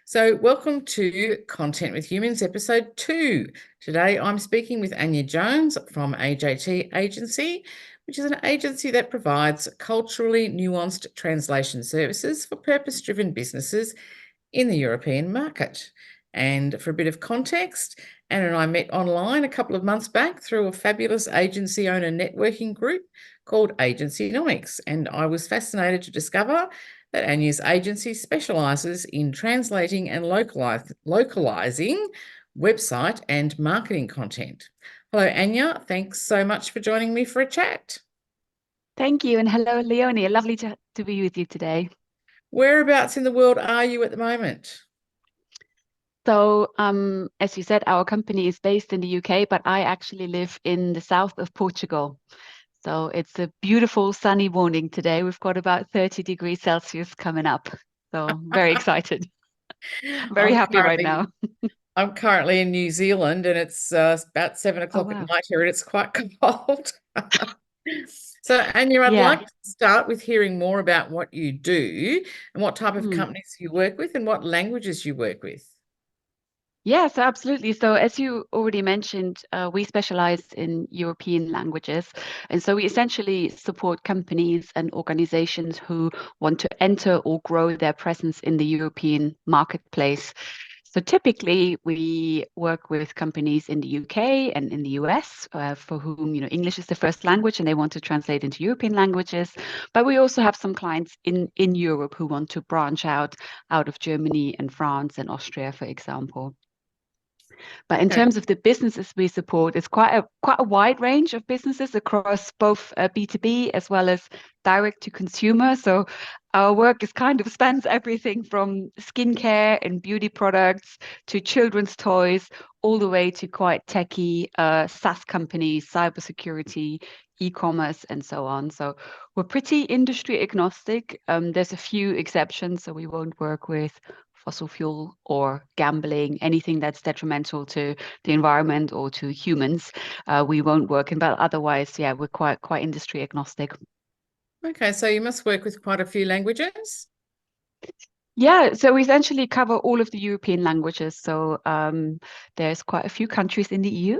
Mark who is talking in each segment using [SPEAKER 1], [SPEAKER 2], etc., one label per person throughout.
[SPEAKER 1] So, welcome to Content with Humans, episode 2. Today, I'm speaking with Anja Jones from AJT Agency, which is an agency that provides culturally nuanced translation services for purpose-driven businesses in the European market. And for a bit of context, Anna and I met online a couple of months back through a fabulous agency owner networking group called Agencynomics, and I was fascinated to discover that Anya's agency specialises in translating and localising website and marketing content. Hello, Anja. Thanks so much for joining me for a chat.
[SPEAKER 2] Thank you. And hello, Leonie. Lovely to be with you today.
[SPEAKER 1] Whereabouts in the world are you at the moment?
[SPEAKER 2] So, as you said, our company is based in the UK, but I actually live in the south of Portugal. So it's a beautiful sunny morning today. We've got about 30 degrees Celsius coming up. So very excited. Very
[SPEAKER 1] I'm
[SPEAKER 2] happy right
[SPEAKER 1] currently
[SPEAKER 2] now.
[SPEAKER 1] I'm currently in New Zealand, and it's about seven
[SPEAKER 2] Oh,
[SPEAKER 1] o'clock at
[SPEAKER 2] wow.
[SPEAKER 1] night here, and it's quite cold. So, Anya, I'd
[SPEAKER 2] Yeah.
[SPEAKER 1] like to start with hearing more about what you do and what type of
[SPEAKER 2] Hmm.
[SPEAKER 1] companies you work with and what languages you work with.
[SPEAKER 2] Yes, absolutely. So, as you already mentioned, we specialize in European languages. And so we essentially support companies and organizations who want to enter or grow their presence in the European marketplace. So typically, we work with companies in the UK and in the US for whom English is the first language and they want to translate into European languages. But we also have some clients in Europe who want to branch out of Germany and France and Austria, for example. But in
[SPEAKER 1] Okay.
[SPEAKER 2] terms of the businesses we support, it's quite a wide range of businesses across both B2B as well as direct to consumer. So our work is kind of spans everything from skincare and beauty products to children's toys, all the way to quite techy SaaS companies, cybersecurity, e-commerce, and so on. So we're pretty industry agnostic. There's a few exceptions, so we won't work with fossil fuel or gambling, anything that's detrimental to the environment or to humans, we won't work in. But otherwise, yeah, we're quite industry agnostic.
[SPEAKER 1] Okay, so you must work with quite a few languages.
[SPEAKER 2] Yeah, so we essentially cover all of the European languages. So there's quite a few countries in the EU.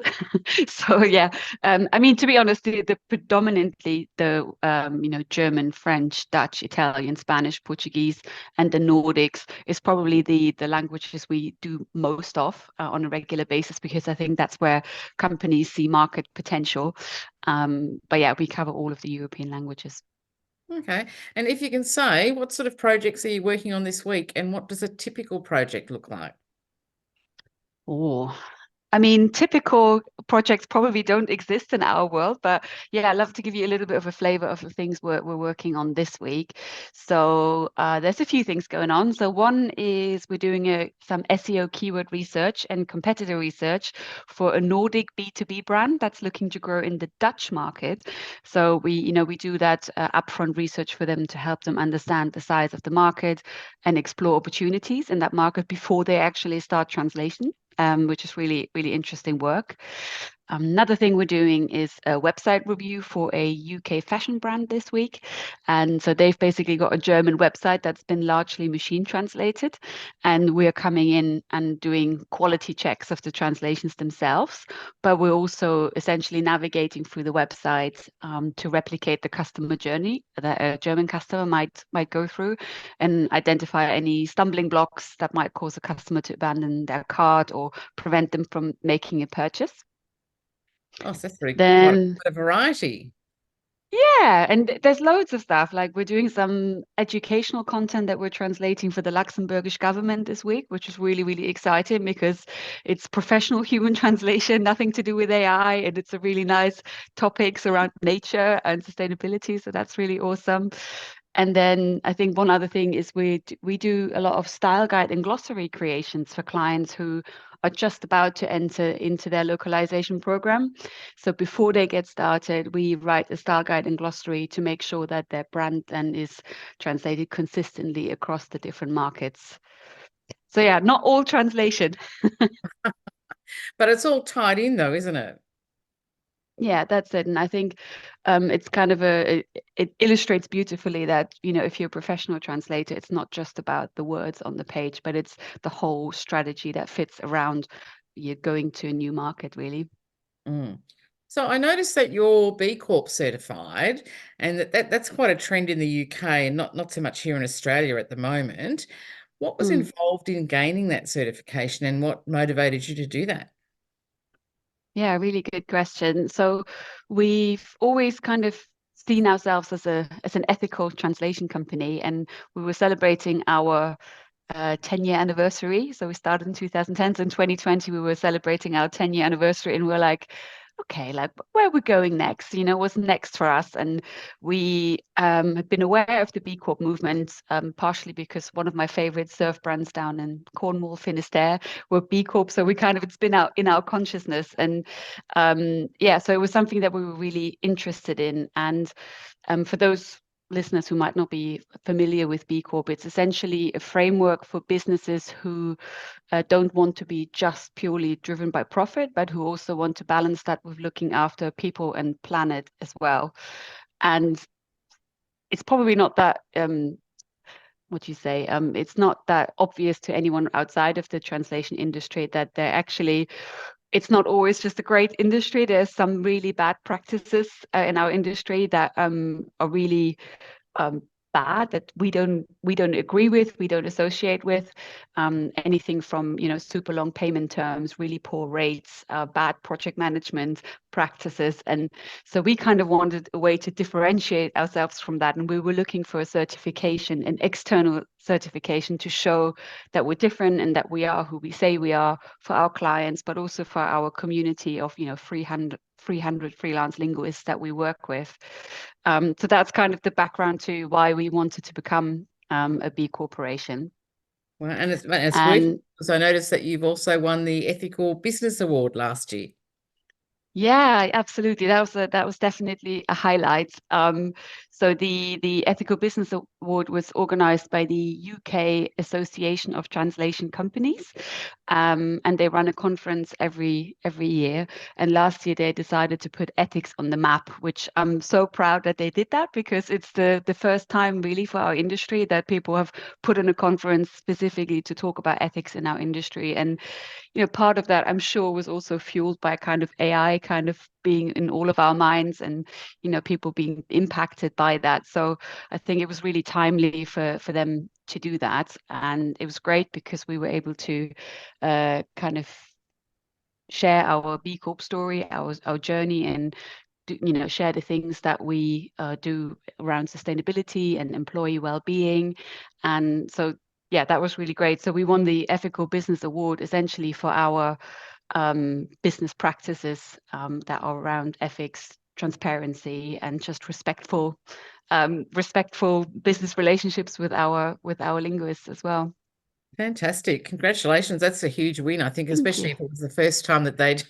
[SPEAKER 2] So yeah, I mean, to be honest, the predominantly the German, French, Dutch, Italian, Spanish, Portuguese, and the Nordics is probably the languages we do most of on a regular basis because I think that's where companies see market potential. But yeah, we cover all of the European languages.
[SPEAKER 1] Okay. And if you can say, what sort of projects are you working on this week and what does a typical project look like?
[SPEAKER 2] Oh, I mean, typical projects probably don't exist in our world, but yeah, I'd love to give you a little bit of a flavor of the things we're working on this week. So there's a few things going on. So one is we're doing some SEO keyword research and competitor research for a Nordic B2B brand that's looking to grow in the Dutch market. So we do that upfront research for them to help them understand the size of the market and explore opportunities in that market before they actually start translation, which is really, really interesting work. Another thing we're doing is a website review for a UK fashion brand this week. And so they've basically got a German website that's been largely machine translated. And we're coming in and doing quality checks of the translations themselves. But we're also essentially navigating through the website to replicate the customer journey that a German customer might go through and identify any stumbling blocks that might cause a customer to abandon their cart or prevent them from making a purchase.
[SPEAKER 1] Oh, so that's really quite
[SPEAKER 2] Then
[SPEAKER 1] a variety.
[SPEAKER 2] yeah, and there's loads of stuff. Like we're doing some educational content that we're translating for the Luxembourgish government this week, which is really, really exciting because it's professional human translation, nothing to do with AI, and it's a really nice topics around nature and sustainability. So that's really awesome. And then I think one other thing is we do a lot of style guide and glossary creations for clients who are just about to enter into their localization program. So before they get started, we write a style guide and glossary to make sure that their brand then is translated consistently across the different markets. So yeah, not all translation.
[SPEAKER 1] But it's all tied in though, isn't it?
[SPEAKER 2] Yeah, that's it. And I think it's kind of it illustrates beautifully that, if you're a professional translator, it's not just about the words on the page, but it's the whole strategy that fits around you going to a new market, really.
[SPEAKER 1] Mm. So I noticed that you're B Corp certified, and that's quite a trend in the UK, and not so much here in Australia at the moment. What was
[SPEAKER 2] Mm.
[SPEAKER 1] involved in gaining that certification, and what motivated you to do that?
[SPEAKER 2] Yeah, really good question. So we've always kind of seen ourselves as an ethical translation company, and we were celebrating our 10-year anniversary. So we started in 2010. So in 2020, we were celebrating our 10-year anniversary, and we're like, okay, like where are we going next? What's next for us? And we have been aware of the B Corp movement, partially because one of my favorite surf brands down in Cornwall, Finisterre, were B Corp. So we kind of, it's been out in our consciousness. And yeah, so it was something that we were really interested in. And for those listeners who might not be familiar with B Corp, it's essentially a framework for businesses who don't want to be just purely driven by profit, but who also want to balance that with looking after people and planet as well. And it's probably not that what do you say? It's not that obvious to anyone outside of the translation industry that they're actually, it's not always just a great industry. There's some really bad practices in our industry that are really um, bad, that we don't agree with, we don't associate with. Anything from super long payment terms, really poor rates, bad project management practices, and so we kind of wanted a way to differentiate ourselves from that, and we were looking for a certification, an external certification to show that we're different and that we are who we say we are for our clients, but also for our community of 300 freelance linguists that we work with. So that's kind of the background to why we wanted to become a B corporation.
[SPEAKER 1] Well, and it's working
[SPEAKER 2] And
[SPEAKER 1] because I noticed that you've also won the Ethical Business Award last year.
[SPEAKER 2] yeah, absolutely. That was definitely a highlight. So the Ethical Business Award was organized by the UK Association of Translation Companies, and they run a conference every year. And last year they decided to put ethics on the map, which I'm so proud that they did that, because it's the first time really for our industry that people have put on a conference specifically to talk about ethics in our industry. And part of that I'm sure was also fueled by kind of AI kind of being in all of our minds, and people being impacted by that. So I think it was really timely for them to do that, and it was great because we were able to kind of share our B Corp story, our journey, and share the things that we do around sustainability and employee well-being. And so yeah, that was really great. So we won the Ethical Business Award essentially for our business practices that are around ethics, transparency, and just respectful business relationships with our linguists as well.
[SPEAKER 1] Fantastic. Congratulations. That's a huge win, I think,
[SPEAKER 2] Thank
[SPEAKER 1] especially
[SPEAKER 2] you.
[SPEAKER 1] if it was the first time that they'd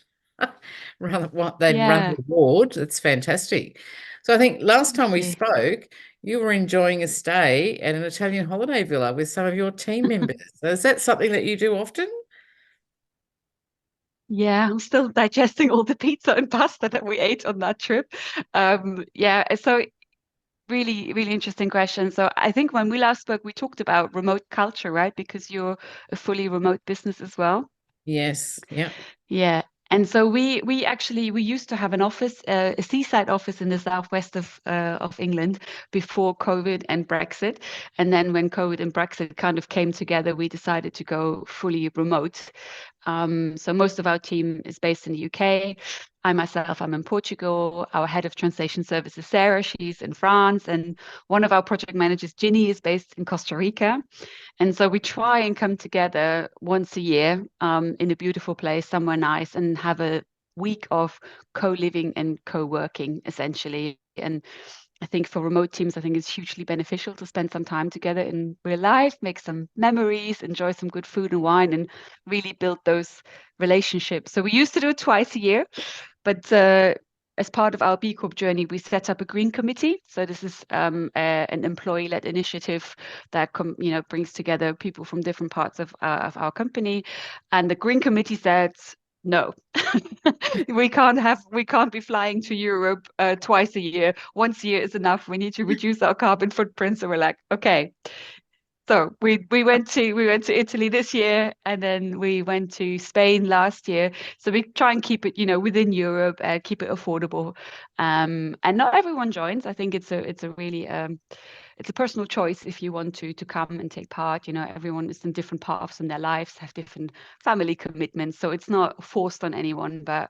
[SPEAKER 1] run
[SPEAKER 2] Yeah,
[SPEAKER 1] the award. That's fantastic. So I think last time
[SPEAKER 2] thank
[SPEAKER 1] we
[SPEAKER 2] you.
[SPEAKER 1] spoke, you were enjoying a stay at an Italian holiday villa with some of your team members. So is that something that you do often?
[SPEAKER 2] Yeah, I'm still digesting all the pizza and pasta that we ate on that trip. Yeah, so really, really interesting question. So I think when we last spoke, we talked about remote culture, right? Because you're a fully remote business as well.
[SPEAKER 1] Yes. Yeah.
[SPEAKER 2] Yeah. And so we actually we used to have an office, a seaside office in the southwest of England before COVID and Brexit. And then when COVID and Brexit kind of came together, we decided to go fully remote. So most of our team is based in the UK. I myself, I'm in Portugal. Our head of translation services, Sarah, she's in France, and one of our project managers, Ginny, is based in Costa Rica. And so we try and come together once a year in a beautiful place, somewhere nice, and have a week of co-living and co-working essentially. And I think for remote teams, I think it's hugely beneficial to spend some time together in real life, make some memories, enjoy some good food and wine, and really build those relationships. So we used to do it twice a year, but as part of our B Corp journey, we set up a green committee. So this is an employee-led initiative that brings together people from different parts of our company. And the green committee said, No, we can't be flying to Europe twice a year. Once a year is enough. We need to reduce our carbon footprint. So we're like, okay. So we went to Italy this year, and then we went to Spain last year. So we try and keep it, within Europe, keep it affordable. And not everyone joins. I think it's a really it's a personal choice if you want to come and take part. Everyone is in different paths in their lives, have different family commitments, so it's not forced on anyone, but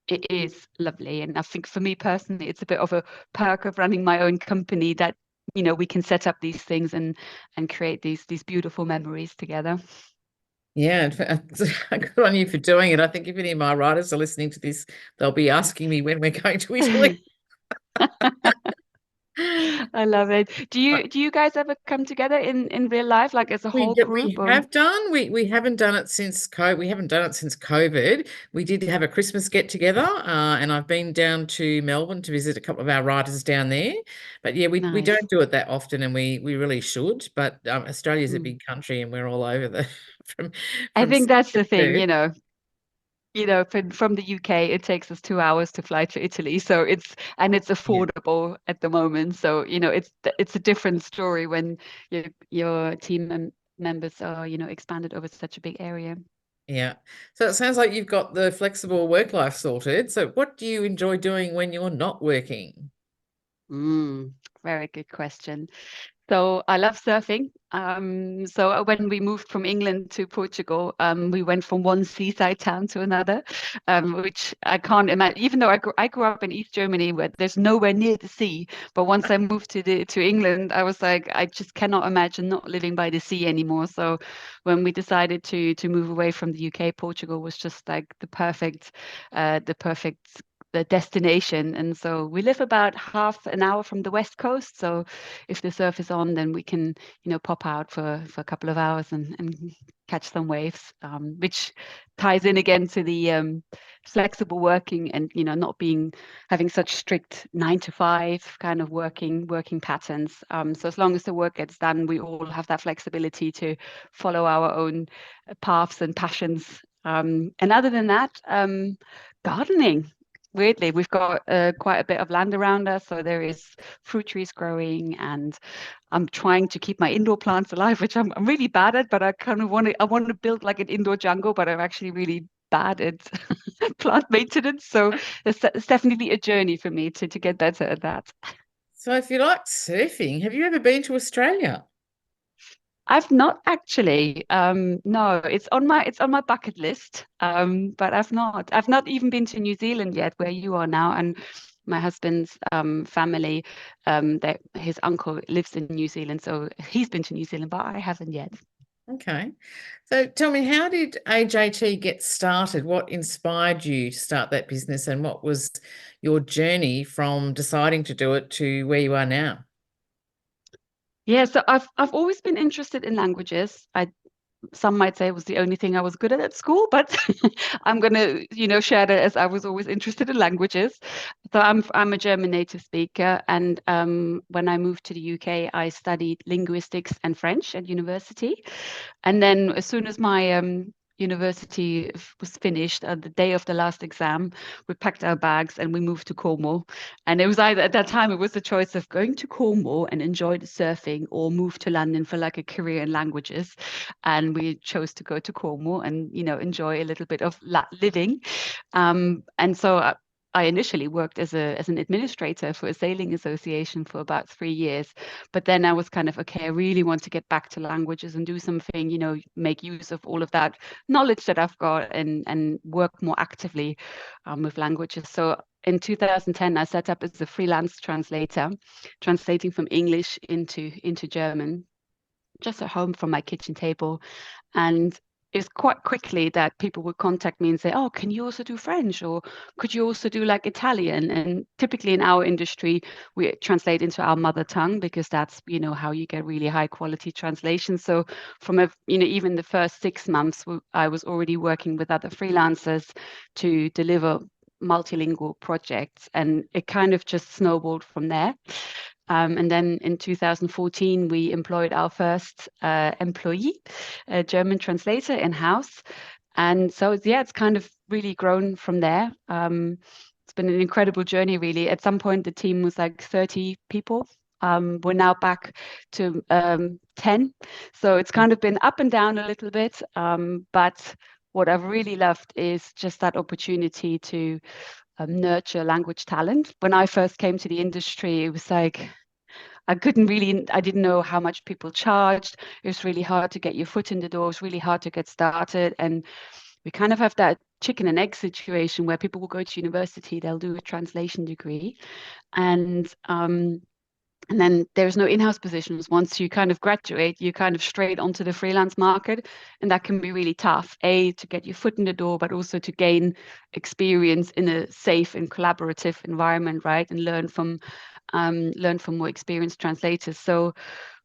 [SPEAKER 2] it is lovely. And I think for me personally, it's a bit of a perk of running my own company that we can set up these things and create these beautiful memories together.
[SPEAKER 1] Yeah, good on you for doing it. I think if any of my writers are listening to this, they'll be asking me when we're going to Italy.
[SPEAKER 2] I love it. Do you guys ever come together in real life, like as a whole
[SPEAKER 1] We
[SPEAKER 2] group? Or
[SPEAKER 1] have done. We haven't done it since COVID. We haven't done it since COVID. We did have a Christmas get together, and I've been down to Melbourne to visit a couple of our writers down there. But yeah, we
[SPEAKER 2] nice.
[SPEAKER 1] don't do it that often, and we really should. But Australia's a
[SPEAKER 2] Mm.
[SPEAKER 1] big country, and we're all over the from
[SPEAKER 2] I
[SPEAKER 1] from
[SPEAKER 2] think
[SPEAKER 1] Sydney
[SPEAKER 2] that's
[SPEAKER 1] to
[SPEAKER 2] the thing,
[SPEAKER 1] Perth.
[SPEAKER 2] from the UK, it takes us 2 hours to fly to Italy. So it's
[SPEAKER 1] Yeah,
[SPEAKER 2] affordable at the moment. So, it's a different story when your team members are, expanded over such a big area.
[SPEAKER 1] yeah. So it sounds like you've got the flexible work life sorted. So what do you enjoy doing when you're not working?
[SPEAKER 2] Mm, very good question. So I love surfing. So when we moved from England to Portugal, we went from one seaside town to another, which I can't imagine. Even though I grew up in East Germany, where there's nowhere near the sea. But once I moved to England, I was like, I just cannot imagine not living by the sea anymore. So when we decided to move away from the UK, Portugal was just like the perfect the destination. And so we live about half an hour from the west coast. So if the surf is on, then we can, pop out for a couple of hours and catch some waves, which ties in again to the flexible working and, not having such strict 9 to 5 kind of working patterns. So as long as the work gets done, we all have that flexibility to follow our own paths and passions. And other than that, gardening. Weirdly, we've got quite a bit of land around us, so there is fruit trees growing, and I'm trying to keep my indoor plants alive, which I'm really bad at. But I kind of want to build like an indoor jungle, but I'm actually really bad at plant maintenance. So it's definitely a journey for me to get better at that.
[SPEAKER 1] So if you like surfing, have you ever been to Australia?
[SPEAKER 2] I've not actually. No, it's on my bucket list. But I've not even been to New Zealand yet, where you are now. And my husband's family, that his uncle lives in New Zealand, so he's been to New Zealand, but I haven't yet.
[SPEAKER 1] Okay. So tell me, how did AJT get started? What inspired you to start that business, and what was your journey from deciding to do it to where you are now?
[SPEAKER 2] Yeah, so I've always been interested in languages. Some might say it was the only thing I was good at school, but I'm gonna, share that as I was always interested in languages. So I'm a German native speaker, and when I moved to the UK, I studied linguistics and French at university. And then as soon as my university was finished, the day of the last exam, we packed our bags and we moved to Cornwall. And it was either at that time it was the choice of going to Cornwall and enjoy the surfing or move to London for like a career in languages. And we chose to go to Cornwall and enjoy a little bit of living. And so I initially worked as an administrator for a sailing association for about 3 years. But then I was kind of, okay, I really want to get back to languages and do something, make use of all of that knowledge that I've got and work more actively with languages. So in 2010, I set up as a freelance translator, translating from English into German, just at home from my kitchen table. And it's quite quickly that people would contact me and say, oh, can you also do French? Or could you also do like Italian? And typically in our industry, we translate into our mother tongue because that's, how you get really high quality translation. So even the first 6 months, I was already working with other freelancers to deliver multilingual projects. And it kind of just snowballed from there. And then in 2014, we employed our first employee, a German translator in-house. And so, yeah, it's kind of really grown from there. It's been an incredible journey, really. At some point, the team was like 30 people. We're now back to 10. So it's kind of been up and down a little bit. But what I've really loved is just that opportunity to nurture language talent. When I first came to the industry, it was like I didn't know how much people charged. It was really hard to get your foot in the door. It was really hard to get started. And we kind of have that chicken and egg situation where people will go to university, they'll do a translation degree, and and then there's no in-house positions. Once you kind of graduate, you kind of straight onto the freelance market, and that can be really tough. To get your foot in the door, but also to gain experience in a safe and collaborative environment, right? And learn from more experienced translators. So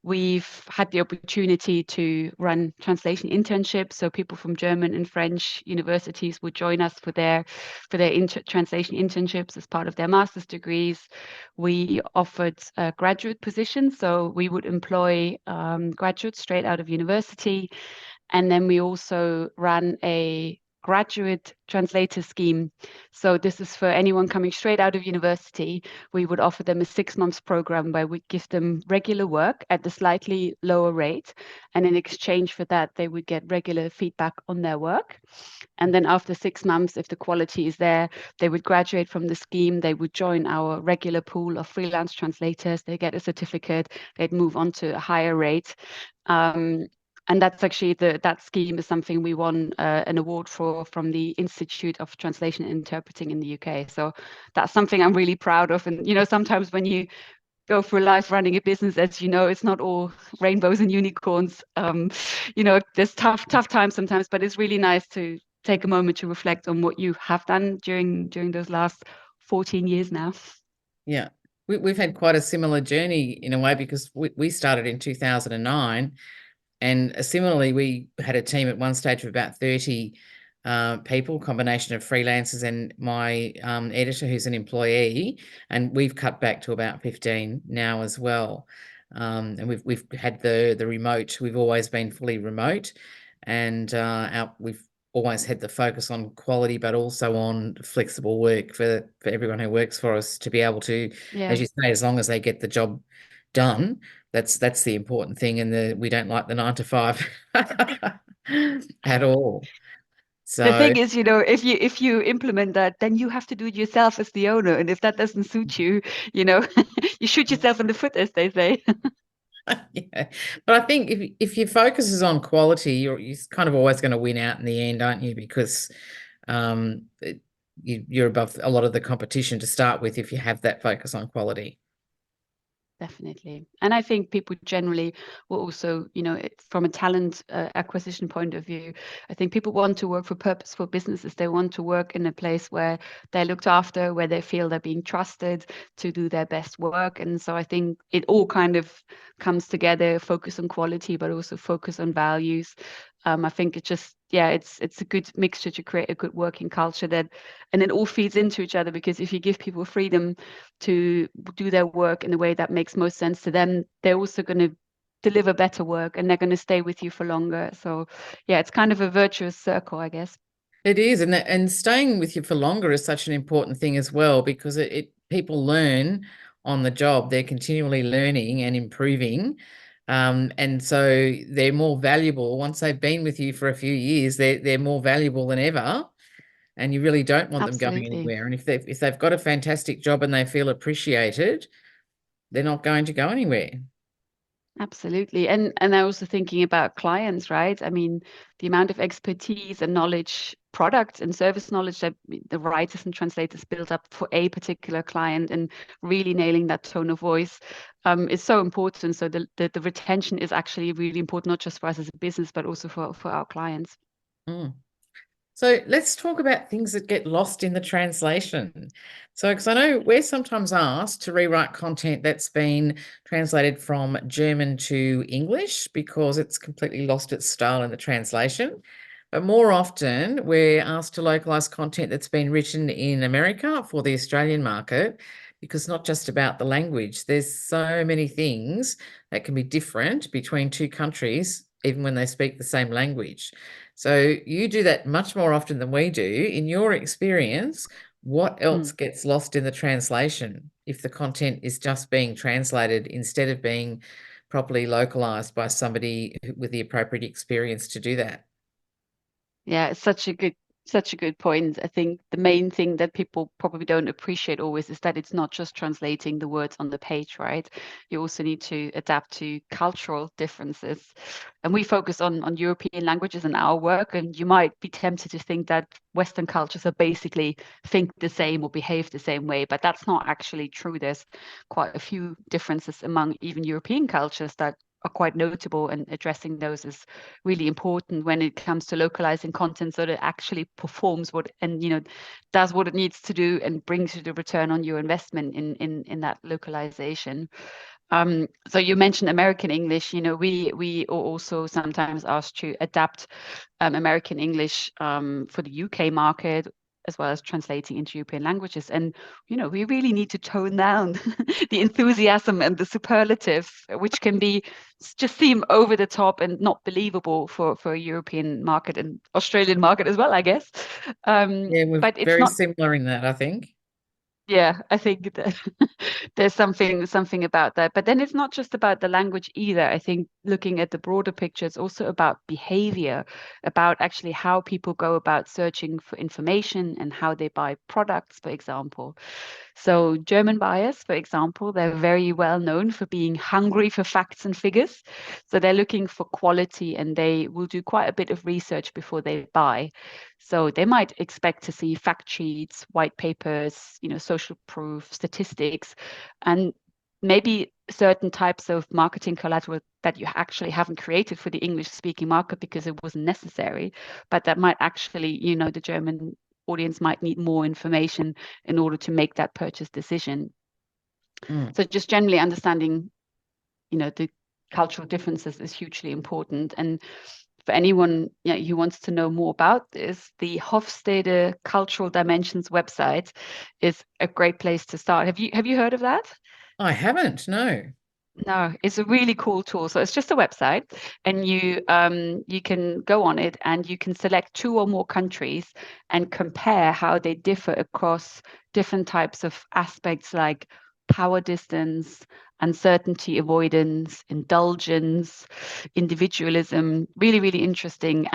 [SPEAKER 2] we've had the opportunity to run translation internships. So people from German and French universities would join us for their translation internships as part of their master's degrees. We offered graduate positions, so we would employ graduates straight out of university, and then we also ran a graduate translator scheme. So this is for anyone coming straight out of university. We would offer them a 6 months program where we give them regular work at a slightly lower rate. And in exchange for that, they would get regular feedback on their work. And then after 6 months, if the quality is there, they would graduate from the scheme. They would join our regular pool of freelance translators. They get a certificate. They'd move on to a higher rate. And that's actually that scheme is something we won an award for from the Institute of Translation and Interpreting in the UK. So that's something I'm really proud of. And sometimes when you go through life running a business, as you know, it's not all rainbows and unicorns. There's tough times sometimes, but it's really nice to take a moment to reflect on what you have done during those last 14 years now.
[SPEAKER 1] Yeah. We've had quite a similar journey in a way, because we started in 2009. And similarly, we had a team at one stage of about 30 people, combination of freelancers and my editor, who's an employee. And we've cut back to about 15 now as well. And we've had the remote. We've always been fully remote, and we've always had the focus on quality, but also on flexible work for everyone who works for us to be able to,
[SPEAKER 2] Yeah.
[SPEAKER 1] as you say, as long as they get the job done. That's the important thing, and we don't like the 9 to 5 at all.
[SPEAKER 2] The
[SPEAKER 1] So
[SPEAKER 2] thing is, if you implement that, then you have to do it yourself as the owner. And if that doesn't suit you, you know, you shoot yourself in the foot, as they say.
[SPEAKER 1] yeah, but I think if your focus is on quality, you're kind of always going to win out in the end, aren't you? Because um, you're above a lot of the competition to start with if you have that focus on quality.
[SPEAKER 2] Definitely. And I think people generally will also, from a talent acquisition point of view, I think people want to work for purposeful businesses. They want to work in a place where they're looked after, where they feel they're being trusted to do their best work. And so I think it all kind of comes together, focus on quality, but also focus on values. I think it's just, yeah, it's a good mixture to create a good working culture and it all feeds into each other, because if you give people freedom to do their work in the way that makes most sense to them, they're also going to deliver better work and they're going to stay with you for longer. So yeah, it's kind of a virtuous circle, I guess.
[SPEAKER 1] It is, and staying with you for longer is such an important thing as well, because people learn on the job. They're continually learning and improving, and so they're more valuable once they've been with you for a few years. They're more valuable than ever, and you really don't want them going
[SPEAKER 2] Absolutely.
[SPEAKER 1] anywhere. And if they've got a fantastic job and they feel appreciated, they're not going to go anywhere.
[SPEAKER 2] Absolutely. And I also thinking about clients, right? I mean, the amount of expertise and knowledge, product and service knowledge that the writers and translators build up for a particular client and really nailing that tone of voice is so important. So the retention is actually really important, not just for us as a business, but also for our clients.
[SPEAKER 1] Mm. So let's talk about things that get lost in the translation. So, because I know we're sometimes asked to rewrite content that's been translated from German to English because it's completely lost its style in the translation. But more often, we're asked to localize content that's been written in America for the Australian market, because it's not just about the language. There's so many things that can be different between two countries even when they speak the same language. So you do that much more often than we do. In your experience, what else
[SPEAKER 2] Mm.
[SPEAKER 1] gets lost in the translation if the content is just being translated instead of being properly localized by somebody with the appropriate experience to do that?
[SPEAKER 2] Yeah, it's such a good point. I think the main thing that people probably don't appreciate always is that it's not just translating the words on the page, right? You also need to adapt to cultural differences. And we focus on European languages in our work, and you might be tempted to think that Western cultures are basically think the same or behave the same way, but that's not actually true. There's quite a few differences among even European cultures that are quite notable, and addressing those is really important when it comes to localizing content so that it actually performs what and does what it needs to do and brings you the return on your investment in that localization. So you mentioned American English. We are also sometimes asked to adapt American English for the UK market, as well as translating into European languages. And we really need to tone down the enthusiasm and the superlative, which can be just seem over the top and not believable for a European market and Australian market as well, I guess.
[SPEAKER 1] Yeah, we're
[SPEAKER 2] But it's
[SPEAKER 1] very
[SPEAKER 2] not.
[SPEAKER 1] similar in that, I think.
[SPEAKER 2] Yeah, I think that there's something about that. But then it's not just about the language either. I think looking at the broader picture, it's also about behavior, about actually how people go about searching for information and how they buy products, for example. So German buyers, for example, they're very well known for being hungry for facts and figures. So they're looking for quality, and they will do quite a bit of research before they buy. So they might expect to see fact sheets, white papers, social proof, statistics, and maybe certain types of marketing collateral that you actually haven't created for the English speaking market because it wasn't necessary, but that might actually, the German audience might need more information in order to make that purchase decision.
[SPEAKER 1] Mm.
[SPEAKER 2] So just generally understanding, the cultural differences is hugely important. And for anyone who wants to know more about this, the Hofstede Cultural Dimensions website is a great place to start. Have you heard of that?
[SPEAKER 1] I haven't, no.
[SPEAKER 2] No, it's a really cool tool. So it's just a website, and you can go on it and you can select two or more countries and compare how they differ across different types of aspects like power distance, uncertainty avoidance, indulgence, individualism. Really, really interesting.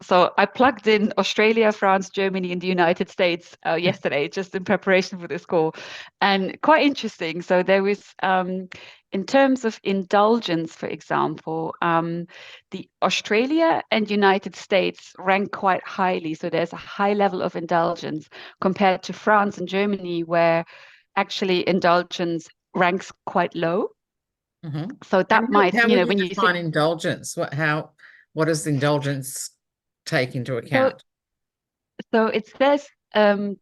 [SPEAKER 2] So I plugged in Australia, France, Germany, and the United States yesterday, just in preparation for this call, and quite interesting. So there was in terms of indulgence, for example, the Australia and United States rank quite highly. So there's a high level of indulgence compared to France and Germany, where actually indulgence ranks quite low.
[SPEAKER 1] Hmm.
[SPEAKER 2] So
[SPEAKER 1] And
[SPEAKER 2] that might,
[SPEAKER 1] how would you
[SPEAKER 2] when you think,
[SPEAKER 1] define indulgence? What does indulgence take into
[SPEAKER 2] so
[SPEAKER 1] account?
[SPEAKER 2] So it says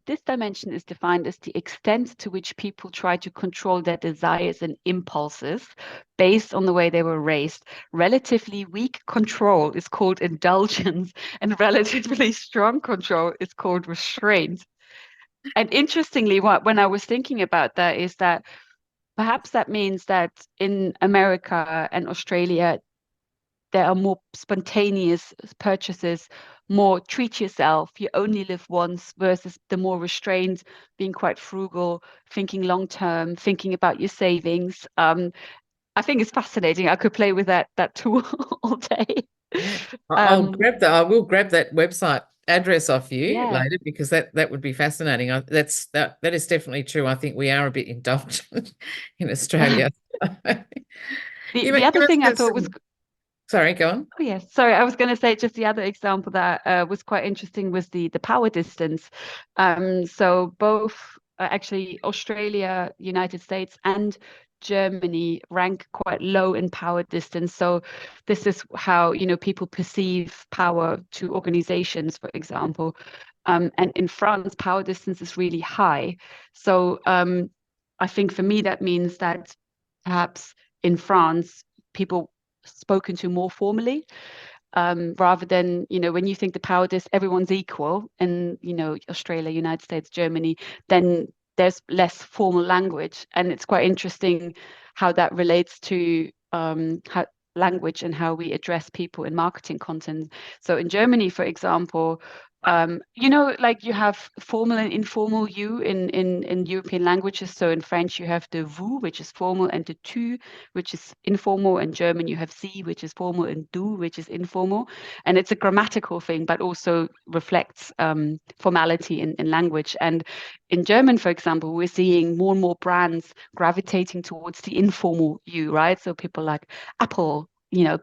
[SPEAKER 2] this dimension is defined as the extent to which people try to control their desires and impulses based on the way they were raised. Relatively weak control is called indulgence, and relatively strong control is called restraint. And interestingly, when I was thinking about that, is that perhaps that means that in America and Australia, there are more spontaneous purchases, more treat yourself, you only live once, versus the more restrained, being quite frugal, thinking long term, thinking about your savings. I think it's fascinating. I could play with that tool all day.
[SPEAKER 1] Yeah.
[SPEAKER 2] Um,
[SPEAKER 1] I will grab that website address off you
[SPEAKER 2] yeah.
[SPEAKER 1] later because that would be fascinating. That is definitely true. I think we are a bit indulgent in Australia.
[SPEAKER 2] The
[SPEAKER 1] You
[SPEAKER 2] the
[SPEAKER 1] might
[SPEAKER 2] other
[SPEAKER 1] give us
[SPEAKER 2] thing I thought was
[SPEAKER 1] some, sorry, go on.
[SPEAKER 2] Oh yes, sorry. I was going to say just the other example that was quite interesting was the power distance. So both actually Australia, United States, and Germany rank quite low in power distance. So this is how people perceive power to organizations, for example. And in France, power distance is really high. So I think for me that means that perhaps in France people spoken to more formally, rather than when you think the power dis everyone's equal in Australia, United States, Germany, then there's less formal language, and it's quite interesting how that relates to how language and how we address people in marketing content. So in Germany, for example, like you have formal and informal you in European languages. So in French, you have the vous, which is formal, and the tu, which is informal. In German, you have sie, which is formal, and du, which is informal. And it's a grammatical thing, but also reflects formality in language. And in German, for example, we're seeing more and more brands gravitating towards the informal you, right? So people like Apple,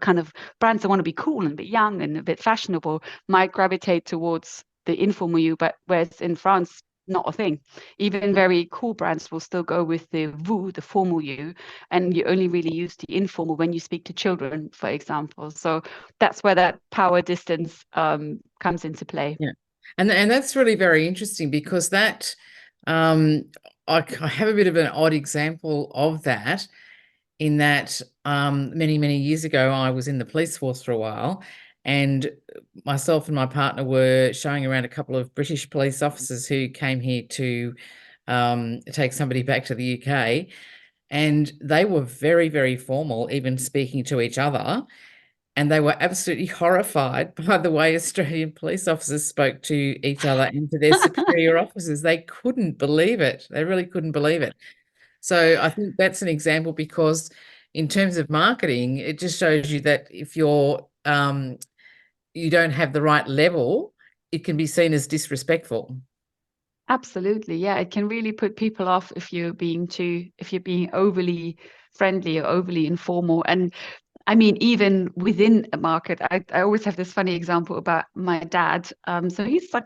[SPEAKER 2] kind of brands that want to be cool and a bit young and a bit fashionable might gravitate towards the informal you, but whereas in France, not a thing. Even very cool brands will still go with the vous, the formal you, and you only really use the informal when you speak to children, for example. So that's where that power distance comes into play.
[SPEAKER 1] Yeah. And that's really very interesting because that um I have a bit of an odd example of that in that many years ago I was in the police force for a while, and myself and my partner were showing around a couple of British police officers who came here to take somebody back to the UK, and they were very formal, even speaking to each other. And they were absolutely horrified by the way Australian police officers spoke to each other and to their superior officers. They couldn't believe it. They really couldn't believe it. So I think that's an example because in terms of marketing, it just shows you that if you don't have the right level, it can be seen as disrespectful.
[SPEAKER 2] Absolutely. Yeah. It can really put people off if you're being overly friendly or overly informal. And I mean, even within a market, I always have this funny example about my dad. So he's like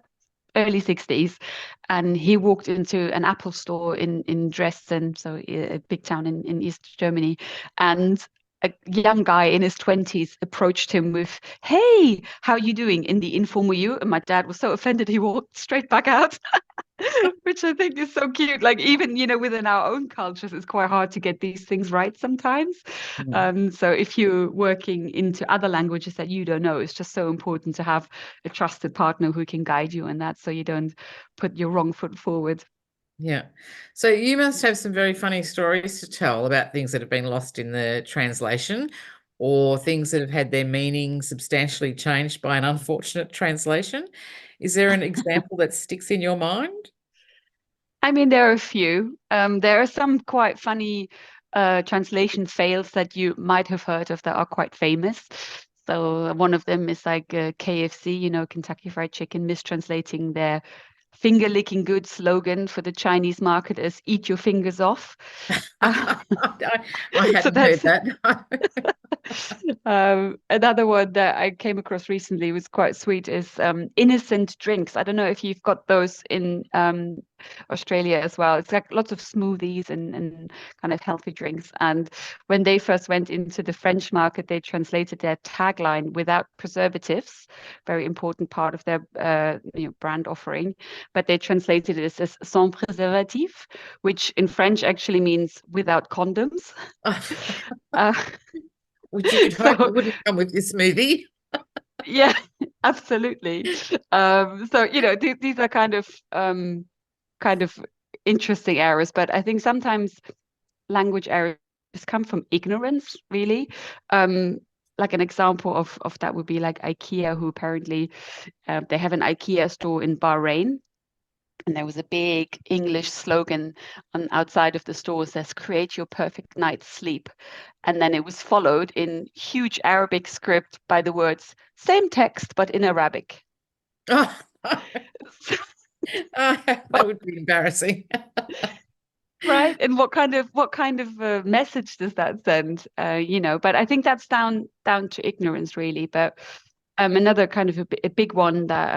[SPEAKER 2] early 60s, and he walked into an Apple store in Dresden, so a big town in East Germany, and a young guy in his 20s approached him with, "Hey, how you doing?" in the informal you. And my dad was so offended he walked straight back out. Which I think is so cute. Like even, within our own cultures, it's quite hard to get these things right sometimes.
[SPEAKER 1] Mm.
[SPEAKER 2] So if you're working into other languages that you don't know, it's just so important to have a trusted partner who can guide you in that so you don't put your wrong foot forward.
[SPEAKER 1] Yeah. So you must have some very funny stories to tell about things that have been lost in the translation or things that have had their meaning substantially changed by an unfortunate translation. Is there an example that sticks in your mind?
[SPEAKER 2] I mean, there are a few. There are some quite funny translation fails that you might have heard of that are quite famous. So one of them is like KFC, Kentucky Fried Chicken, mistranslating their finger licking good slogan for the Chinese market as "eat your fingers off." Uh,
[SPEAKER 1] I
[SPEAKER 2] so
[SPEAKER 1] hadn't heard
[SPEAKER 2] that's
[SPEAKER 1] that.
[SPEAKER 2] another one that I came across recently was quite sweet is innocent drinks. I don't know if you've got those in Australia as well. It's like lots of smoothies and kind of healthy drinks. And when they first went into the French market, they translated their tagline "without preservatives," very important part of their brand offering. But they translated it as "sans préservatif," which in French actually means "without condoms." Uh,
[SPEAKER 1] Which you'd hope
[SPEAKER 2] so
[SPEAKER 1] wouldn't come with your smoothie.
[SPEAKER 2] yeah, absolutely. So these are kind of interesting errors, but I think sometimes language errors come from ignorance, really. Like an example of that would be like IKEA, who apparently they have an IKEA store in Bahrain, and there was a big English slogan on outside of the store says "Create your perfect night's sleep," and then it was followed in huge Arabic script by the words "same text but in Arabic."
[SPEAKER 1] Oh, that would be embarrassing.
[SPEAKER 2] Right, and what kind of message does that send? But I think that's down to ignorance, really. But another kind of a big one that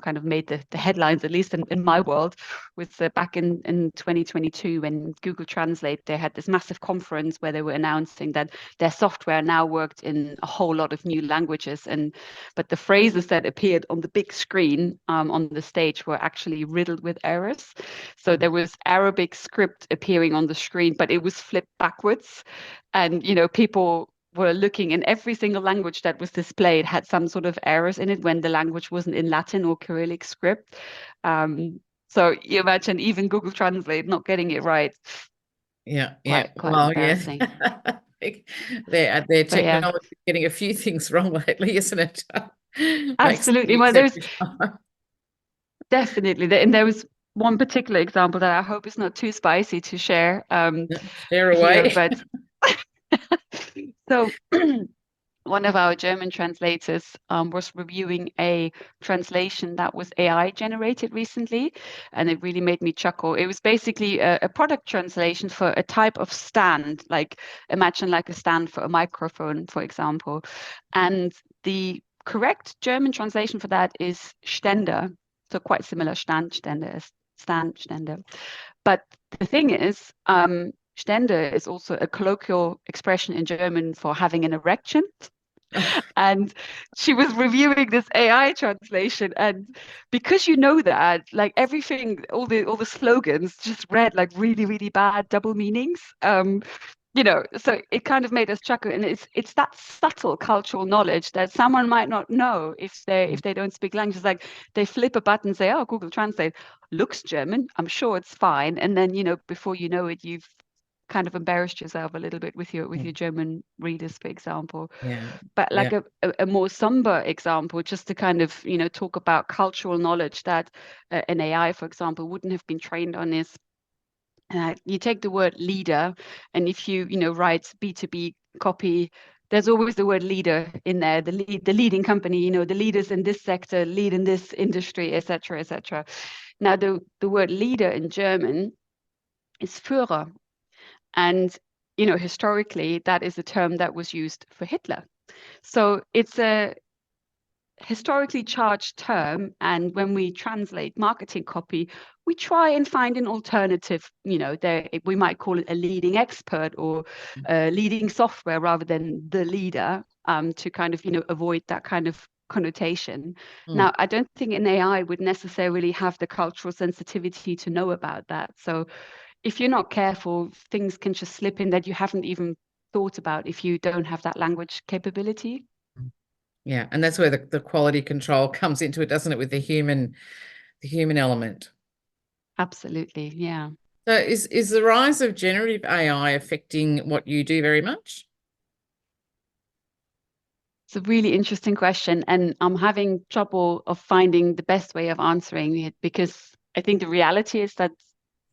[SPEAKER 2] kind of made the headlines, at least in my world, was back in 2022 when Google Translate, they had this massive conference where they were announcing that their software now worked in a whole lot of new languages, but the phrases that appeared on the big screen on the stage were actually riddled with errors. So there was Arabic script appearing on the screen, but it was flipped backwards, and people were looking in every single language that was displayed had some sort of errors in it when the language wasn't in Latin or Cyrillic script. So you imagine even Google Translate not getting it right.
[SPEAKER 1] Yeah, yeah.
[SPEAKER 2] Quite
[SPEAKER 1] Well, yeah.
[SPEAKER 2] embarrassing.
[SPEAKER 1] their
[SPEAKER 2] But yeah,
[SPEAKER 1] technology is getting a few things wrong lately, isn't it? Makes
[SPEAKER 2] absolutely.
[SPEAKER 1] me
[SPEAKER 2] Well, there's
[SPEAKER 1] every time.
[SPEAKER 2] definitely, and there was one particular example that I hope is not too spicy to share
[SPEAKER 1] Share
[SPEAKER 2] here,
[SPEAKER 1] away.
[SPEAKER 2] but so one of our German translators was reviewing a translation that was AI generated recently, and it really made me chuckle. It was basically a product translation for a type of stand, like imagine like a stand for a microphone, for example. And the correct German translation for that is Ständer. So quite similar, Standständer as Standständer. But the thing is, Stände is also a colloquial expression in German for having an erection. And she was reviewing this AI translation, and because you know that, like everything, all the slogans just read like really, really bad double meanings. So it kind of made us chuckle, and it's that subtle cultural knowledge that someone might not know if they don't speak language. It's like they flip a button, say, "Oh, Google Translate looks German. I'm sure it's fine," and then before you know it, you've kind of embarrassed yourself a little bit with your
[SPEAKER 1] Mm.
[SPEAKER 2] German readers, for example.
[SPEAKER 1] Yeah,
[SPEAKER 2] But
[SPEAKER 1] yeah.
[SPEAKER 2] like a more somber example, just to kind of talk about cultural knowledge that an AI, for example, wouldn't have been trained on is you take the word leader, and if you write B2B copy, there's always the word leader in there, the leading company, the leaders in this sector, lead in this industry, etc., etc. Now the word leader in German is Führer, and historically that is a term that was used for Hitler. So it's a historically charged term, and when we translate marketing copy, we try and find an alternative. There we might call it a leading expert or leading software rather than the leader, to kind of avoid that kind of connotation.
[SPEAKER 1] Mm.
[SPEAKER 2] Now, I don't think an AI would necessarily have the cultural sensitivity to know about that. So if you're not careful, things can just slip in that you haven't even thought about if you don't have that language capability.
[SPEAKER 1] Yeah, and that's where the quality control comes into it, doesn't it, with the human element.
[SPEAKER 2] Absolutely, yeah.
[SPEAKER 1] So is the rise of generative AI affecting what you do very much?
[SPEAKER 2] It's a really interesting question, and I'm having trouble of finding the best way of answering it, because I think the reality is that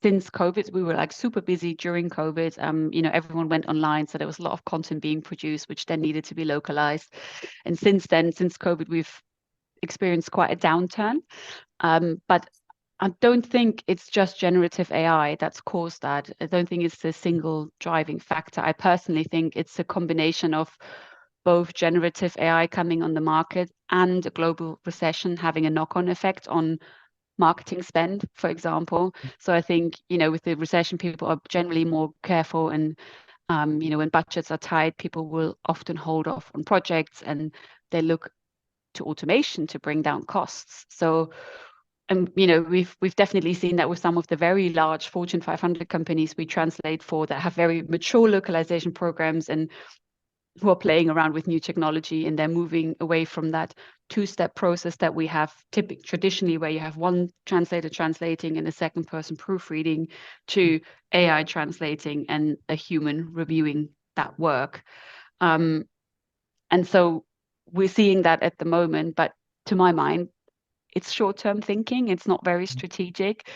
[SPEAKER 2] since COVID, we were like super busy during COVID. Everyone went online, so there was a lot of content being produced, which then needed to be localized. And since then, since COVID, we've experienced quite a downturn. But I don't think it's just generative AI that's caused that. I don't think it's the single driving factor. I personally think it's a combination of both generative AI coming on the market and a global recession having a knock-on effect on marketing spend, for example. So I think, with the recession, people are generally more careful, and when budgets are tight, people will often hold off on projects, and they look to automation to bring down costs. So and we've definitely seen that with some of the very large Fortune 500 companies we translate for that have very mature localization programs and who are playing around with new technology, and they're moving away from that two-step process that we have traditionally, where you have one translator translating and a second person proofreading, to AI translating and a human reviewing that work. Um, and so we're seeing that at the moment, but to my mind, it's short-term thinking. It's not very strategic.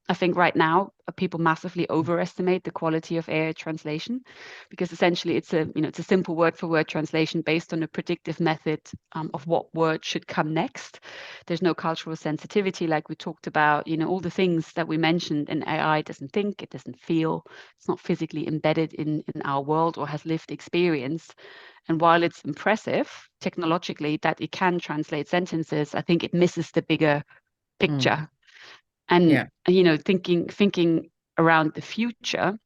[SPEAKER 2] I think right now people massively overestimate the quality of AI translation, because essentially it's a simple word for word translation based on a predictive method of what word should come next. There's no cultural sensitivity, like we talked about. All the things that we mentioned. And AI doesn't think, it doesn't feel, it's not physically embedded in our world or has lived experience. And while it's impressive technologically that it can translate sentences, I think it misses the bigger
[SPEAKER 1] Mm.
[SPEAKER 2] picture. And
[SPEAKER 1] Yeah.
[SPEAKER 2] thinking around the future,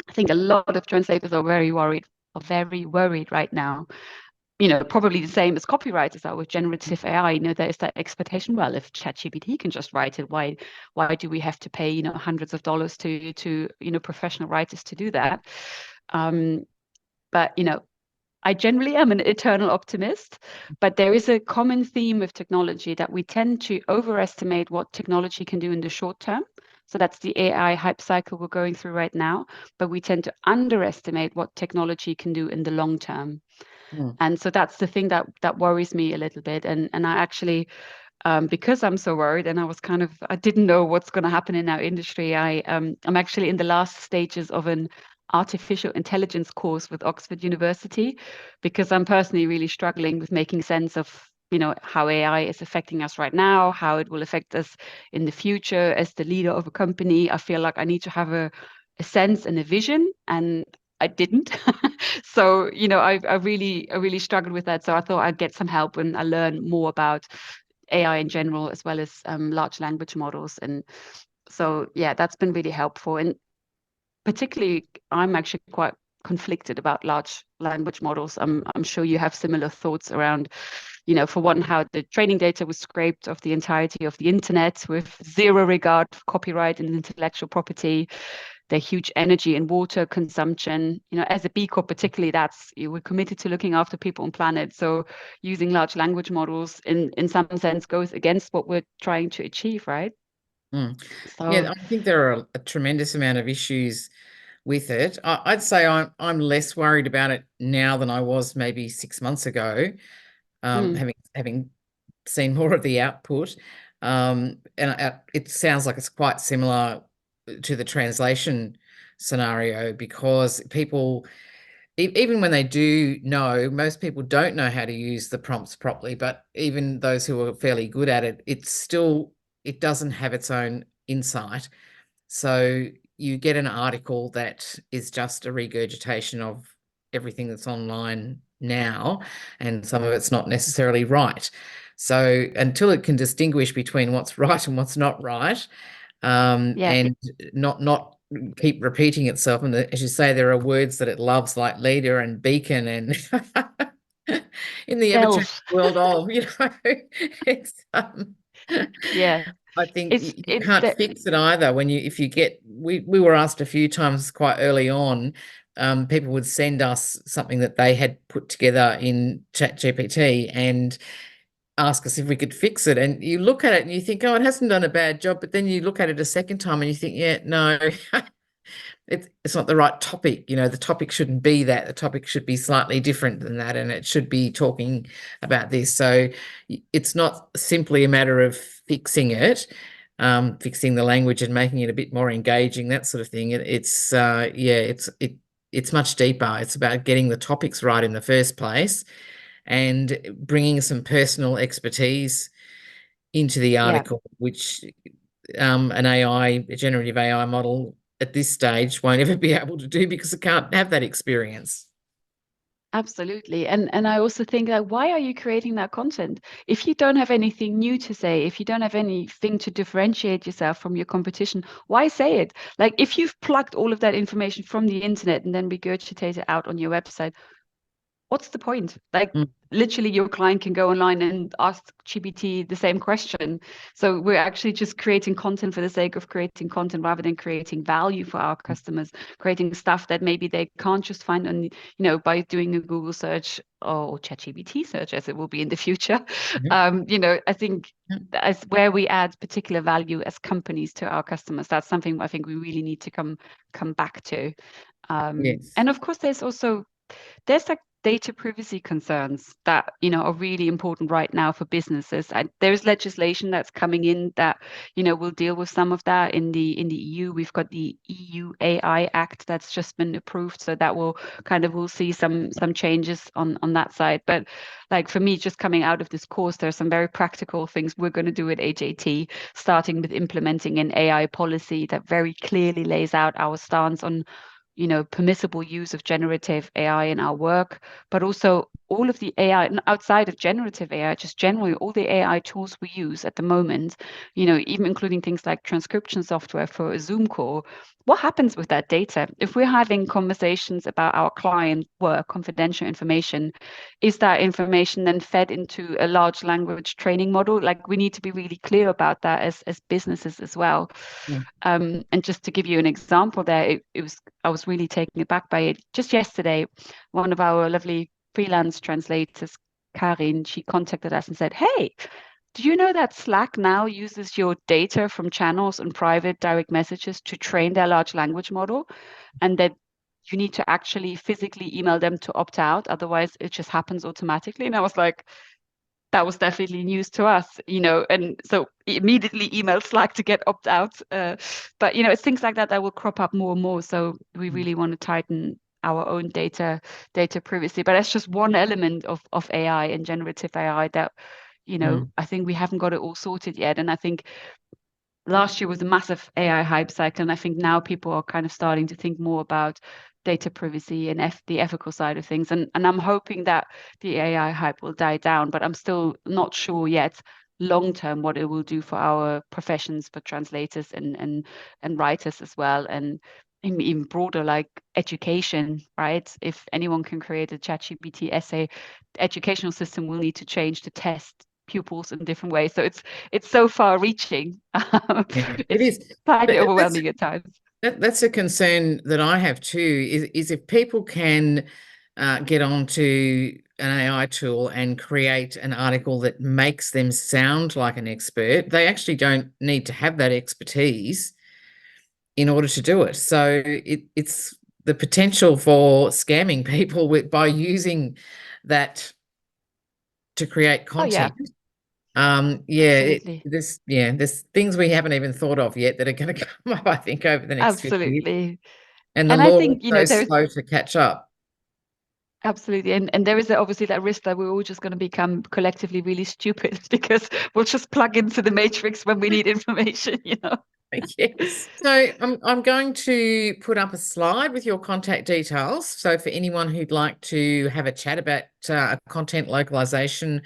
[SPEAKER 2] I think a lot of translators are very worried right now. Probably the same as copywriters are with generative AI. There is that expectation. Well, if ChatGPT can just write it, why do we have to pay hundreds of dollars to professional writers to do that? But I generally am an eternal optimist, but there is a common theme with technology that we tend to overestimate what technology can do in the short term. So that's the AI hype cycle we're going through right now. But we tend to underestimate what technology can do in the long term.
[SPEAKER 1] Mm.
[SPEAKER 2] And so that's the thing that worries me a little bit. And I actually, because I'm so worried, and I didn't know what's going to happen in our industry. I'm actually in the last stages of an artificial intelligence course with Oxford University, because I'm personally really struggling with making sense of how AI is affecting us right now, how it will affect us in the future. As the leader of a company, I feel like I need to have a sense and a vision, and I didn't. So I really struggled with that. So I thought I'd get some help when I learn more about AI in general, as well as large language models. And so, yeah, that's been really helpful. And particularly, I'm actually quite conflicted about large language models. I'm sure you have similar thoughts around, for one, how the training data was scraped off the entirety of the internet with zero regard for copyright and intellectual property, the huge energy and water consumption. As a B Corp, particularly, we're committed to looking after people and planet. So using large language models in some sense goes against what we're trying to achieve, right?
[SPEAKER 1] Mm.
[SPEAKER 2] So
[SPEAKER 1] Yeah, I think there are a tremendous amount of issues with it. I'd say I'm less worried about it now than I was maybe 6 months ago,
[SPEAKER 2] mm,
[SPEAKER 1] having seen more of the output. And it sounds like it's quite similar to the translation scenario, because people, even when they do know, most people don't know how to use the prompts properly, but even those who are fairly good at it, it doesn't have its own insight. So you get an article that is just a regurgitation of everything that's online now, and some of it's not necessarily right. So until it can distinguish between what's right and what's not right,
[SPEAKER 2] yeah,
[SPEAKER 1] and not keep repeating itself, and as you say, there are words that it loves, like leader and beacon, and in the ever-changing
[SPEAKER 2] self.
[SPEAKER 1] world of, it's
[SPEAKER 2] Yeah,
[SPEAKER 1] I think
[SPEAKER 2] it's
[SPEAKER 1] you
[SPEAKER 2] it's
[SPEAKER 1] can't
[SPEAKER 2] the
[SPEAKER 1] fix it either. If you get, we were asked a few times quite early on, people would send us something that they had put together in ChatGPT and ask us if we could fix it. And you look at it and you think, oh, it hasn't done a bad job. But then you look at it a second time and you think, yeah, no, it's not the right topic. The topic shouldn't be that. The topic should be slightly different than that, and it should be talking about this. So it's not simply a matter of fixing it, fixing the language and making it a bit more engaging, that sort of thing. It's much deeper. It's about getting the topics right in the first place and bringing some personal expertise into the
[SPEAKER 2] yeah.
[SPEAKER 1] article, which a generative AI model at this stage won't ever be able to do, because it can't have that experience.
[SPEAKER 2] Absolutely. And I also think, like, why are you creating that content? If you don't have anything new to say, if you don't have anything to differentiate yourself from your competition, why say it? Like, if you've plucked all of that information from the internet and then regurgitate it out on your website, what's the point? Like,
[SPEAKER 1] Mm,
[SPEAKER 2] literally, your client can go online and ask GPT the same question. So we're actually just creating content for the sake of creating content, rather than creating value for our customers, creating stuff that maybe they can't just find on, by doing a Google search or ChatGPT search, as it will be in the future.
[SPEAKER 1] mhm,
[SPEAKER 2] I think
[SPEAKER 1] mhm.
[SPEAKER 2] that's where we add particular value as companies to our customers. That's something I think we really need to come back to.
[SPEAKER 1] Yes.
[SPEAKER 2] And of course, there's like data privacy concerns that are really important right now for businesses. And there's legislation that's coming in that will deal with some of that. In the EU, we've got the EU AI Act that's just been approved, so that we'll see some changes on that side. But like, for me, just coming out of this course, there's some very practical things we're going to do at AJT, starting with implementing an AI policy that very clearly lays out our stance on permissible use of generative AI in our work, but also all of the AI outside of generative AI, just generally all the AI tools we use at the moment, even including things like transcription software for a Zoom call. What happens with that data? If we're having conversations about our client work, confidential information, is that information then fed into a large language training model? Like, we need to be really clear about that as businesses as well.
[SPEAKER 1] Mm,
[SPEAKER 2] And just to give you an example there, I was really taken aback by it. Just yesterday, one of our lovely freelance translators, Karin, she contacted us and said, "Hey, Do you know that Slack now uses your data from channels and private direct messages to train their large language model, and that you need to actually physically email them to opt out, otherwise it just happens automatically? And I was like, that was definitely news to us, and so immediately emailed Slack to get opt out. But it's things like that that will crop up more and more. So we
[SPEAKER 1] Mm.
[SPEAKER 2] really want to tighten our own data privacy. But that's just one element of AI and generative AI that,
[SPEAKER 1] Mm.
[SPEAKER 2] I think we haven't got it all sorted yet. And I think last year was a massive AI hype cycle, and I think now people are kind of starting to think more about data privacy and the ethical side of things. And I'm hoping that the AI hype will die down, but I'm still not sure yet long term what it will do for our professions, for translators and writers as well, and even broader, like education, right? If anyone can create a ChatGPT essay, the educational system will need to change to test pupils in different ways. So it's so far reaching.
[SPEAKER 1] Yeah, it
[SPEAKER 2] It's
[SPEAKER 1] is.
[SPEAKER 2] slightly
[SPEAKER 1] But
[SPEAKER 2] overwhelming at times.
[SPEAKER 1] that's a concern that I have too, is if people can get onto an AI tool and create an article that makes them sound like an expert, they actually don't need to have that expertise in order to do it. So it's the potential for scamming people by using that to create
[SPEAKER 2] Oh yeah,
[SPEAKER 1] content. Yeah,
[SPEAKER 2] absolutely.
[SPEAKER 1] there's things we haven't even thought of yet that are going to come up, I think, over the next few years.
[SPEAKER 2] Absolutely.
[SPEAKER 1] And the
[SPEAKER 2] And I
[SPEAKER 1] law
[SPEAKER 2] think,
[SPEAKER 1] is so
[SPEAKER 2] there's
[SPEAKER 1] slow to catch up.
[SPEAKER 2] absolutely, and there is obviously that risk that we're all just going to become collectively really stupid because we'll just plug into the matrix when we need information.
[SPEAKER 1] Yes. So I'm going to put up a slide with your contact details. So for anyone who'd like to have a chat about a content localization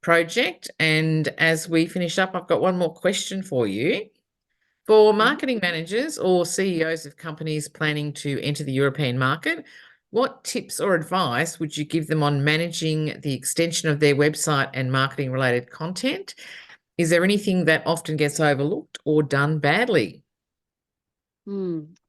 [SPEAKER 1] project, and as we finish up, I've got one more question for you. For
[SPEAKER 2] Mhm.
[SPEAKER 1] marketing managers or CEOs of companies planning to enter the European market, what tips or advice would you give them on managing the extension of their website and marketing related content? Is there anything that often gets overlooked or done badly?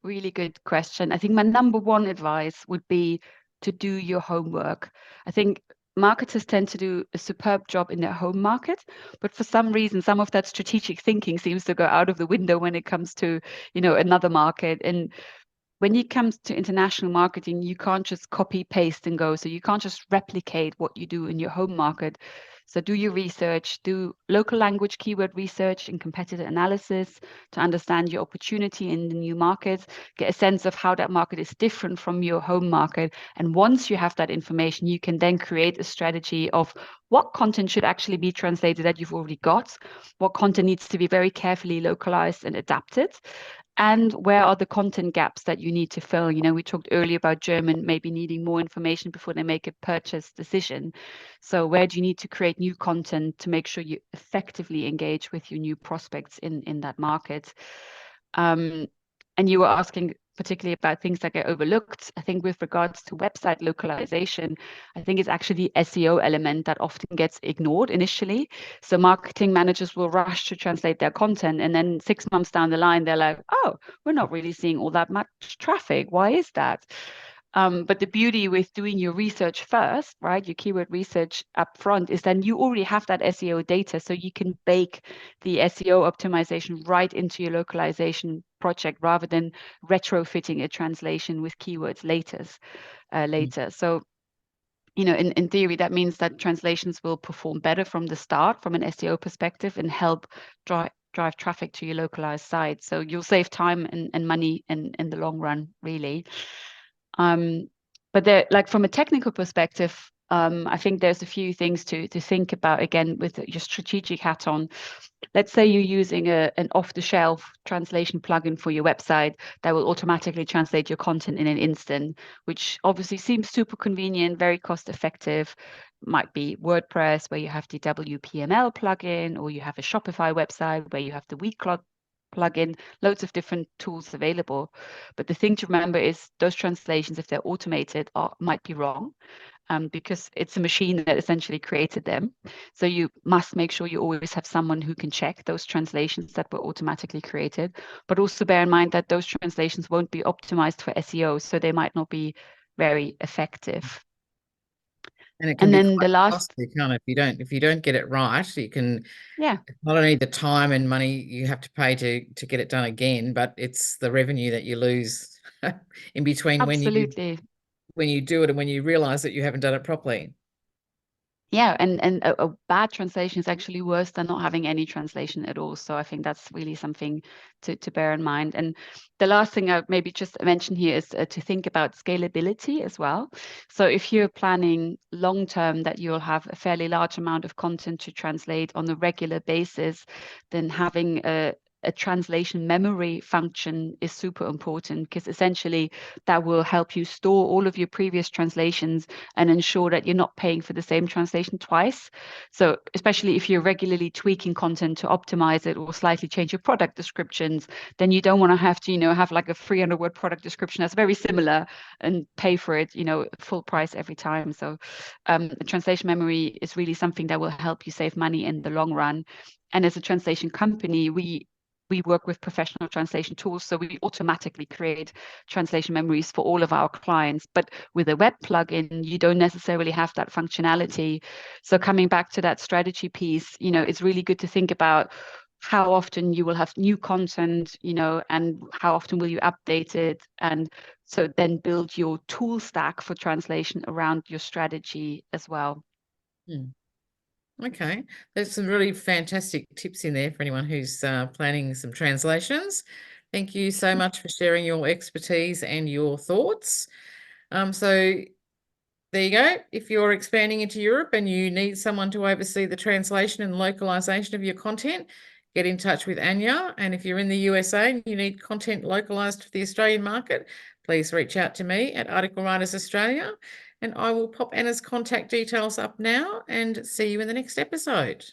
[SPEAKER 2] Really good question. I think my number one advice would be to do your homework. I think marketers tend to do a superb job in their home market, but for some reason, some of that strategic thinking seems to go out of the window when it comes to, another market. And when it comes to international marketing, you can't just copy, paste, and go. So you can't just replicate what you do in your home market. So do your research, do local language keyword research and competitor analysis to understand your opportunity in the new market, get a sense of how that market is different from your home market. And once you have that information, you can then create a strategy of what content should actually be translated that you've already got, what content needs to be very carefully localized and adapted, and where are the content gaps that you need to fill. We talked earlier about German maybe needing more information before they make a purchase decision. So where do you need to create new content to make sure you effectively engage with your new prospects in that market? um, and you were asking particularly about things that get overlooked. I think with regards to website localization, I think it's actually the SEO element that often gets ignored initially. So marketing managers will rush to translate their content, and then 6 months down the line, they're like, oh, we're not really seeing all that much traffic. Why is that? But the beauty with doing your research first, right, your keyword research up front, is then you already have that SEO data. So you can bake the SEO optimization right into your localization project rather than retrofitting a translation with keywords later. So, in theory, that means that translations will perform better from the start from an SEO perspective and help drive traffic to your localized site. So you'll save time and money in the long run, really. Um, but there, like from a technical perspective, I think there's a few things to think about again with your strategic hat on. Let's say you're using an off-the-shelf translation plugin for your website that will automatically translate your content in an instant, which obviously seems super convenient, very cost effective. Might be WordPress, where you have the WPML plugin, or you have a Shopify website where you have the Weeklot plugin, loads of different tools available. But the thing to remember is those translations, if they're automated, might be wrong, because it's a machine that essentially created them. So you must make sure you always have someone who can check those translations that were automatically created. But also bear in mind that those translations won't be optimized for SEO, so they might not be very effective.
[SPEAKER 1] And it can
[SPEAKER 2] And
[SPEAKER 1] be
[SPEAKER 2] then
[SPEAKER 1] quite
[SPEAKER 2] the last,
[SPEAKER 1] costly, can't it? If you don't get it right, you can
[SPEAKER 2] yeah,
[SPEAKER 1] not only the time and money you have to pay to get it done again, but it's the revenue that you lose in between
[SPEAKER 2] absolutely.
[SPEAKER 1] when you do it and when you realize that you haven't done it properly.
[SPEAKER 2] Yeah, and a bad translation is actually worse than not having any translation at all. So I think that's really something to bear in mind. And the last thing I maybe just mention here is to think about scalability as well. So if you're planning long term that you'll have a fairly large amount of content to translate on a regular basis, then having a translation memory function is super important, because essentially that will help you store all of your previous translations and ensure that you're not paying for the same translation twice. So especially if you're regularly tweaking content to optimize it or slightly change your product descriptions, then you don't want to have to, have like a 300-word product description that's very similar and pay for it, full price every time. So translation memory is really something that will help you save money in the long run. And as a translation company, we work with professional translation tools, so we automatically create translation memories for all of our clients. But with a web plugin, you don't necessarily have that functionality. So coming back to that strategy piece, it's really good to think about how often you will have new content, and how often will you update it. And so then build your tool stack for translation around your strategy as well.
[SPEAKER 1] Hmm. Okay, there's some really fantastic tips in there for anyone who's planning some translations. Thank you so much for sharing your expertise and your thoughts. So there you go. If you're expanding into Europe and you need someone to oversee the translation and localization of your content, get in touch with Anja. And if you're in the USA and you need content localized for the Australian market, please reach out to me at Article Writers Australia. And I will pop Anna's contact details up now and see you in the next episode.